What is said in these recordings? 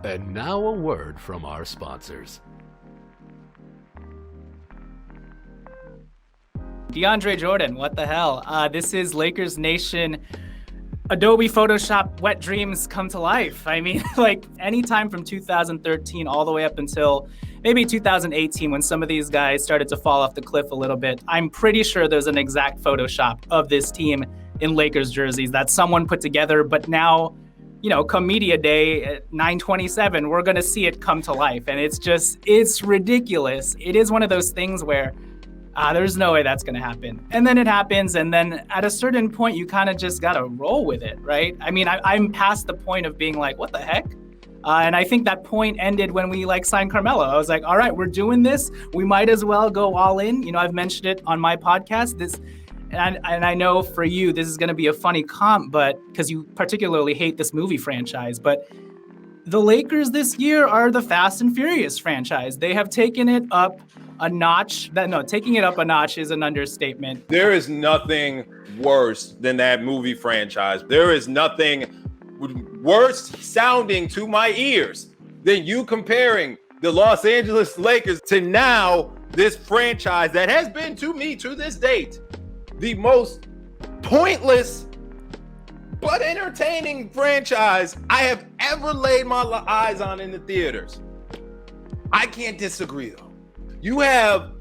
And now a word from our sponsors. DeAndre Jordan, what the hell? This is Lakers Nation. Adobe Photoshop wet dreams come to life. I mean, like anytime from 2013 all the way up until maybe 2018 when some of these guys started to fall off the cliff a little bit, I'm pretty sure there's an exact Photoshop of this team in Lakers jerseys that someone put together. But now, you know, come media day at 9:27, we're going to see it come to life. And it's ridiculous. It is one of those things where there's no way that's going to happen. And then it happens. And then at a certain point, you kind of just got to roll with it, right? I mean, I'm past the point of being like, what the heck? And I think that point ended when we signed Carmelo. I was like, all right, we're doing this. We might as well go all in. You know, I've mentioned it on my podcast. And I know for you, this is going to be a funny comp, but because you particularly hate this movie franchise, but the Lakers this year are the Fast and Furious franchise. They have taken it up a notch. Taking it up a notch is an understatement. There is nothing worse than that movie franchise. There is nothing worse sounding to my ears than you comparing the Los Angeles Lakers to now this franchise that has been, to me, to this date, the most pointless but entertaining franchise I have ever laid my eyes on in the theaters. I can't disagree, though. You have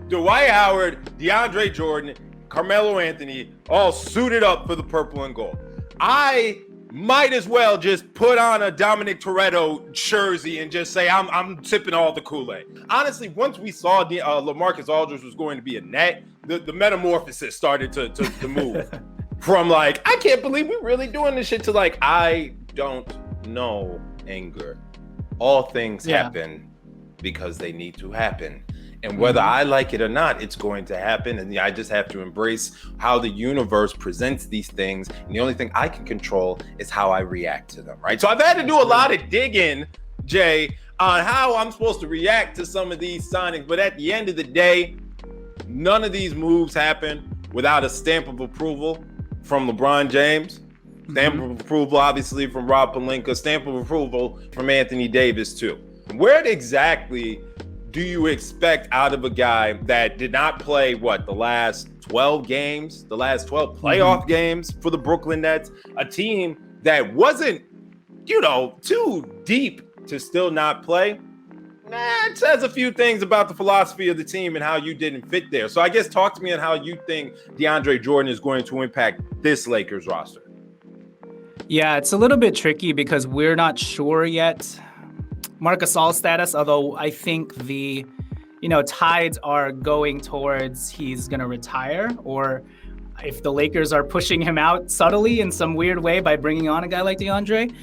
Dwight Howard, DeAndre Jordan, Carmelo Anthony all suited up for the purple and gold. I might as well just put on a Dominic Toretto jersey and just say I'm sipping all the Kool-Aid. Honestly, once we saw LaMarcus Aldridge was going to be a net, the metamorphosis started to move from I can't believe we're really doing this shit to I don't know anger. All things happen because they need to happen. And whether I like it or not, it's going to happen. And I just have to embrace how the universe presents these things. And the only thing I can control is how I react to them, right? So I've had to do a lot of digging, Jay, on how I'm supposed to react to some of these signings. But at the end of the day, none of these moves happen without a stamp of approval from LeBron James, stamp of approval, obviously, from Rob Pelinka, stamp of approval from Anthony Davis, too. Where exactly do you expect out of a guy that did not play, the last 12 games, the last 12 playoff games for the Brooklyn Nets, a team that wasn't, too deep to still not play? It says a few things about the philosophy of the team and how you didn't fit there. So I guess talk to me on how you think DeAndre Jordan is going to impact this Lakers roster. Yeah, it's a little bit tricky because we're not sure yet Marc Gasol status, although I think the, tides are going towards he's going to retire, or if the Lakers are pushing him out subtly in some weird way by bringing on a guy like DeAndre.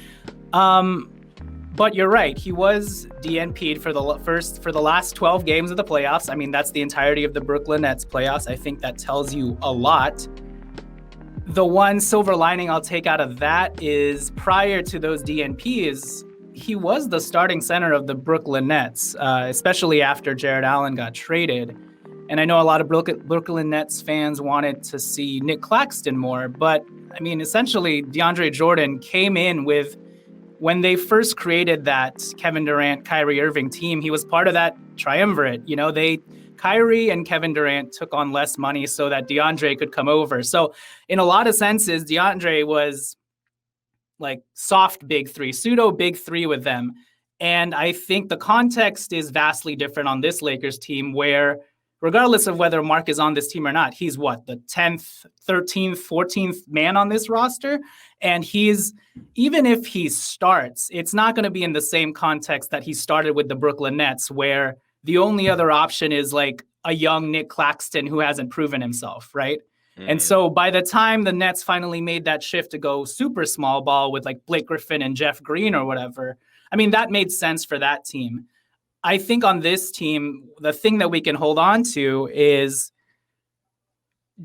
But you're right. He was DNP'd for the last 12 games of the playoffs. I mean, that's the entirety of the Brooklyn Nets playoffs. I think that tells you a lot. The one silver lining I'll take out of that is prior to those DNPs, he was the starting center of the Brooklyn Nets, especially after Jared Allen got traded. And I know a lot of Brooklyn Nets fans wanted to see Nick Claxton more, but I mean, essentially DeAndre Jordan came in when they first created that Kevin Durant, Kyrie Irving team, he was part of that triumvirate. Kyrie and Kevin Durant took on less money so that DeAndre could come over. So in a lot of senses, DeAndre was soft big three, pseudo big three with them. And I think the context is vastly different on this Lakers team where regardless of whether Marc is on this team or not, he's the 10th, 13th, 14th man on this roster. And even if he starts, it's not going to be in the same context that he started with the Brooklyn Nets, where the only other option is a young Nick Claxton who hasn't proven himself, right? And so by the time the Nets finally made that shift to go super small ball with Blake Griffin and Jeff Green or whatever, I mean, that made sense for that team. I think on this team, the thing that we can hold on to is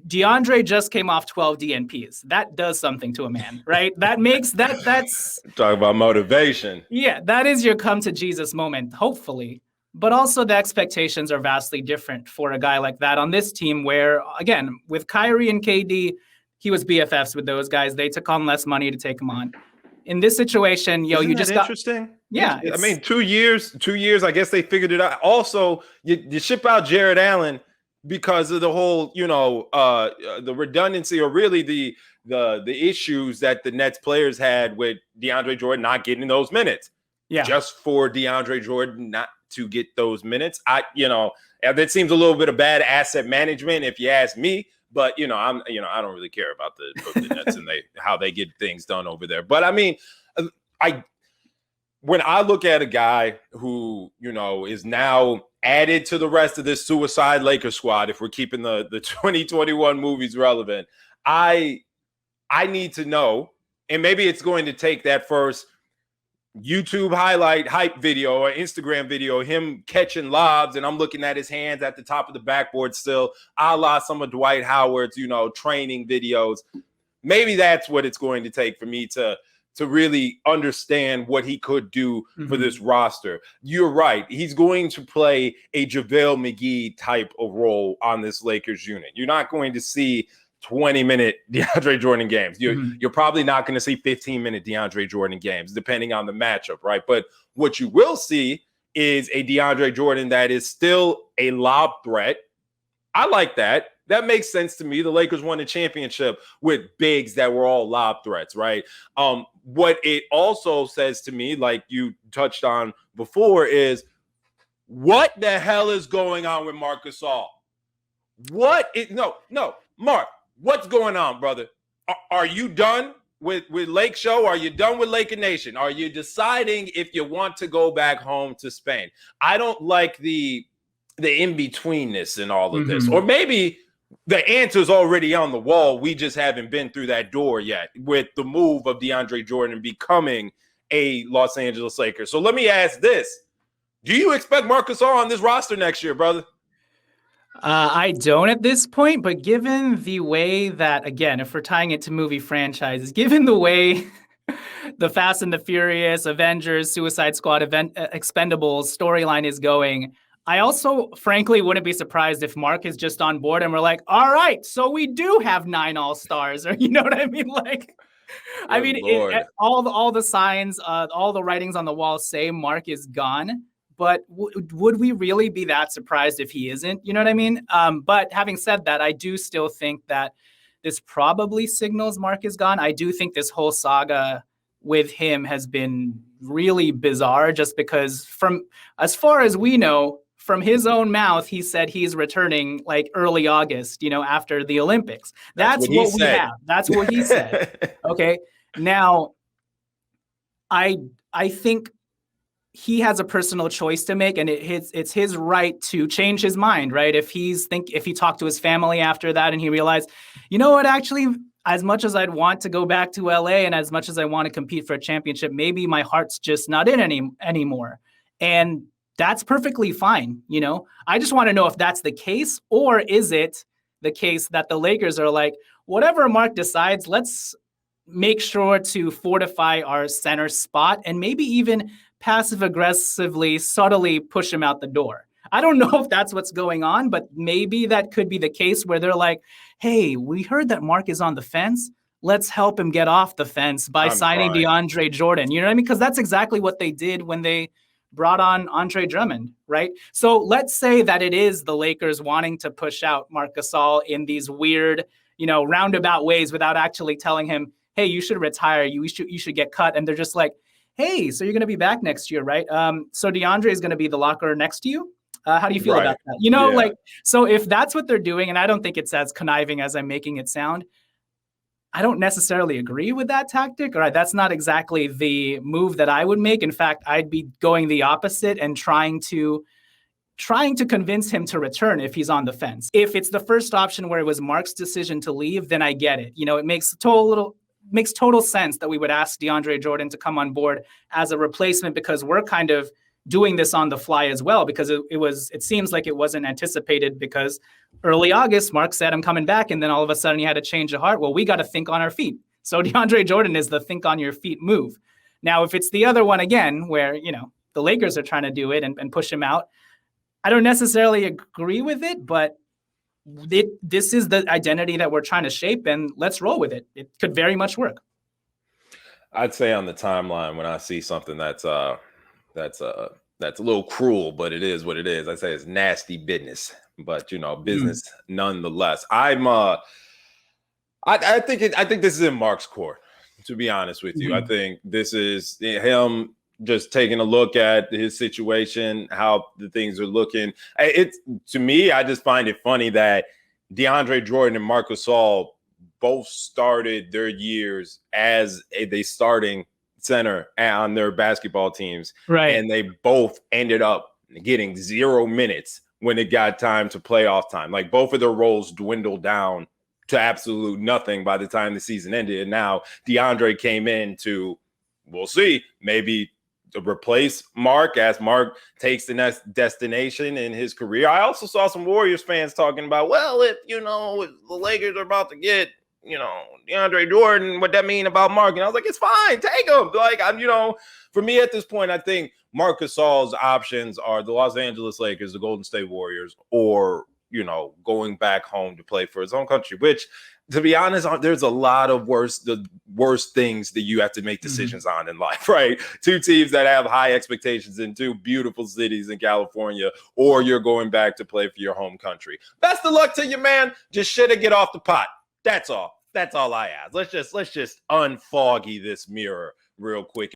DeAndre just came off 12 DNPs. That does something to a man, right? That's talk about motivation. Yeah, that is your come to Jesus moment, hopefully. But also the expectations are vastly different for a guy like that on this team where, again, with Kyrie and KD, he was BFFs with those guys. They took on less money to take him on. in this situation, Isn't you that just got, interesting? yeah. I mean, 2 years. I guess they figured it out. Also, you ship out Jared Allen because of the whole, the redundancy, or really the issues that the Nets players had with DeAndre Jordan not getting those minutes. Yeah. Just for DeAndre Jordan not to get those minutes, that seems a little bit of bad asset management, if you ask me. But I don't really care about the Nets and how they get things done over there. But I mean, when I look at a guy who is now added to the rest of this suicide Lakers squad, if we're keeping the 2021 movies relevant, I need to know, and maybe it's going to take that first YouTube highlight hype video or Instagram video, him catching lobs, and I'm looking at his hands at the top of the backboard still, a la some of Dwight Howard's, training videos. Maybe that's what it's going to take for me to really understand what he could do for this roster. You're right. He's going to play a JaVale McGee type of role on this Lakers unit. You're not going to see 20-minute DeAndre Jordan games. You're probably not going to see 15-minute DeAndre Jordan games, depending on the matchup, right? But what you will see is a DeAndre Jordan that is still a lob threat. I like that. That makes sense to me. The Lakers won a championship with bigs that were all lob threats, right? What it also says to me, like you touched on before, is what the hell is going on with Marc Gasol? Marc, what's going on, brother? Are you done with Lake Show? Are you done with Laker Nation? Are you deciding if you want to go back home to Spain? I don't like the in-betweenness in all of this. Or maybe the answer's already on the wall. We just haven't been through that door yet with the move of DeAndre Jordan becoming a Los Angeles Lakers. So let me ask this. Do you expect Marc Gasol on this roster next year, brother? I don't at this point, but given the way that, again, if we're tying it to movie franchises, given the way the Fast and the Furious, Avengers, Suicide Squad, Expendables storyline is going, I also, frankly, wouldn't be surprised if Marc is just on board and we're like, all right, so we do have 9 All-Stars, or you know what I mean? Like, all the signs, all the writings on the wall say Marc is gone. But would we really be that surprised if he isn't? You know what I mean? But having said that, I do still think that this probably signals Marc is gone. I do think this whole saga with him has been really bizarre, just because from as far as we know, from his own mouth, he said he's returning like early August, after the Olympics. That's what we have. That's what he said. Okay. Now, I think he has a personal choice to make, and it's his right to change his mind, right? If he talked to his family after that and he realized, you know what, actually, as much as I'd want to go back to LA and as much as I want to compete for a championship, maybe my heart's just not in anymore. And that's perfectly fine. I just want to know if that's the case, or is it the case that the Lakers are like, whatever Marc decides, let's make sure to fortify our center spot and maybe even passive aggressively, subtly push him out the door. I don't know if that's what's going on, but maybe that could be the case where they're like, hey, we heard that Marc is on the fence. Let's help him get off the fence by signing DeAndre Jordan. You know what I mean? Because that's exactly what they did when they brought on Andre Drummond, right? So let's say that it is the Lakers wanting to push out Marc Gasol in these weird, roundabout ways without actually telling him, hey, you should retire. You should get cut. And they're just like, hey, so you're going to be back next year, right? So DeAndre is going to be the locker next to you. How do you feel about that? So if that's what they're doing, and I don't think it's as conniving as I'm making it sound, I don't necessarily agree with that tactic. All right, that's not exactly the move that I would make. In fact, I'd be going the opposite and trying to convince him to return if he's on the fence. If it's the first option where it was Marc's decision to leave, then I get it. It makes total sense that we would ask DeAndre Jordan to come on board as a replacement, because we're kind of doing this on the fly as well, because it seems like it wasn't anticipated, because early August, Marc said, I'm coming back. And then all of a sudden he had a change of heart. Well, we got to think on our feet. So DeAndre Jordan is the think on your feet move. Now, if it's the other one again, where, the Lakers are trying to do it and push him out, I don't necessarily agree with it, but this is the identity that we're trying to shape, and let's roll with it. It could very much work. I'd say on the timeline when I see something that's a little cruel, but it is what it is. I say it's nasty business, but business nonetheless. I think this is in Marc's court, to be honest with you. I think this is him just taking a look at his situation, how the things are looking. To me, I just find it funny that DeAndre Jordan and Marc Gasol both started their years as the starting center on their basketball teams. Right. And they both ended up getting 0 minutes when it got time to playoff time. Like both of their roles dwindled down to absolute nothing by the time the season ended. And now DeAndre came in to, we'll see, maybe to replace Marc as Marc takes the next destination in his career. I also saw some Warriors fans talking about, well, if the Lakers are about to get, DeAndre Jordan, what that mean about Marc? And I was like, it's fine, take him. Like, for me at this point, I think Marc Gasol's options are the Los Angeles Lakers, the Golden State Warriors, or going back home to play for his own country, which, to be honest, there's a lot of worse things that you have to make decisions on in life, right? Two teams that have high expectations in two beautiful cities in California, or you're going back to play for your home country. Best of luck to you, man. Just shit and get off the pot. That's all. That's all I ask. Let's just unfoggy this mirror real quick.